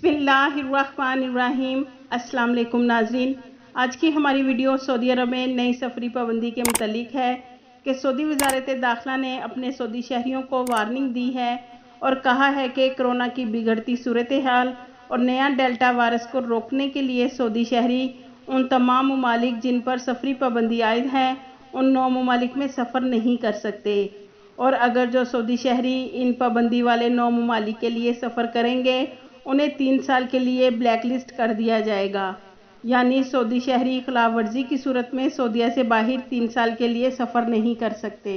बिस्मिल्लाहिर्रहमानिर्रहीम। अस्सलाम वालेकुम नाज़रीन, आज की हमारी वीडियो सऊदी अरब में नई सफरी पाबंदी के मुतालिक है कि सऊदी वज़ारत दाखिला ने अपने सऊदी शहरियों को वार्निंग दी है और कहा है कि कोरोना की बिगड़ती सूरत हाल और नया डेल्टा वायरस को रोकने के लिए सऊदी शहरी उन तमाम ममालिक जिन पर सफरी पाबंदी आयद है उन 9 ममालिक में सफ़र नहीं कर सकते, और अगर जो सऊदी शहरी इन पाबंदी वाले 9 ममालिक के लिए सफ़र करेंगे उन्हें 3 साल के लिए ब्लैक लिस्ट कर दिया जाएगा। यानी सऊदी शहरी खिलाफ वर्जी की सूरत में सऊदीया से बाहर 3 साल के लिए सफ़र नहीं कर सकते।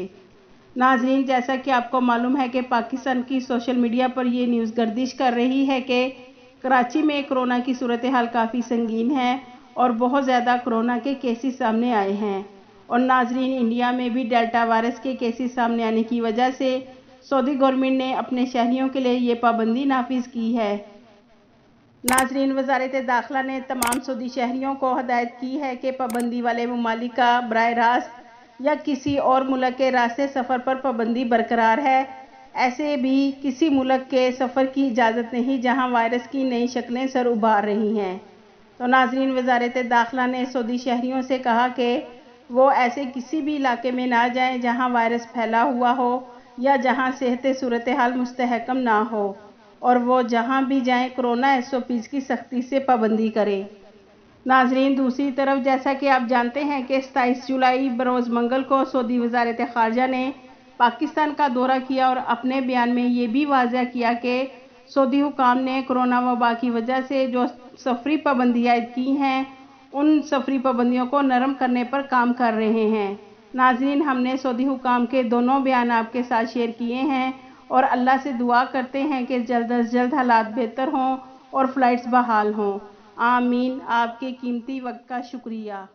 नाजरीन, जैसा कि आपको मालूम है कि पाकिस्तान की सोशल मीडिया पर ये न्यूज़ गर्दिश कर रही है कि कराची में कोरोना की सूरत हाल काफ़ी संगीन है और बहुत ज़्यादा कोरोना के केसेस सामने आए हैं। और नाजरीन, इंडिया में भी डेल्टा वायरस के केसेस सामने आने की वजह से सऊदी गवर्नमेंट ने अपने शहरियों के लिए ये पाबंदी नाफिज की है। नाजरीन, वज़ारत दाखिला ने तमाम सऊदी शहरियों को हदायत की है कि पाबंदी वाले ममालिक का बराह रास्त या किसी और मुल्क के रास्ते सफ़र पर पाबंदी बरकरार है। ऐसे भी किसी मुल्क के सफ़र की इजाज़त नहीं जहां वायरस की नई शक्लें सर उभार रही हैं। तो नाजरीन, वज़ारत दाखिला ने सऊदी शहरियों से कहा कि वो ऐसे किसी भी इलाके में ना जाएं जहां वायरस फैला हुआ हो या जहां सेहत सूरत हाल मुस्तहकम ना हो, और वो जहां भी जाएं कोरोना SOPs की सख्ती से पाबंदी करें। नाजरीन, दूसरी तरफ जैसा कि आप जानते हैं कि 27 जुलाई बरोज़ मंगल को सऊदी वज़ारत ख़ारजा ने पाकिस्तान का दौरा किया और अपने बयान में ये भी वाज़ह किया कि सऊदी हुकाम ने कोरोना वबा की वजह से जो सफरी पाबंदियाँ आयद की हैं उन सफरी पाबंदियों को नरम करने पर काम कर रहे हैं। नाजरीन, हमने सऊदी हुकाम के दोनों बयान आपके साथ शेयर किए हैं और अल्लाह से दुआ करते हैं कि जल्द अज जल्द हालात बेहतर हों और फ़्लाइट्स बहाल हों। आमीन। आपके कीमती वक्त का शुक्रिया।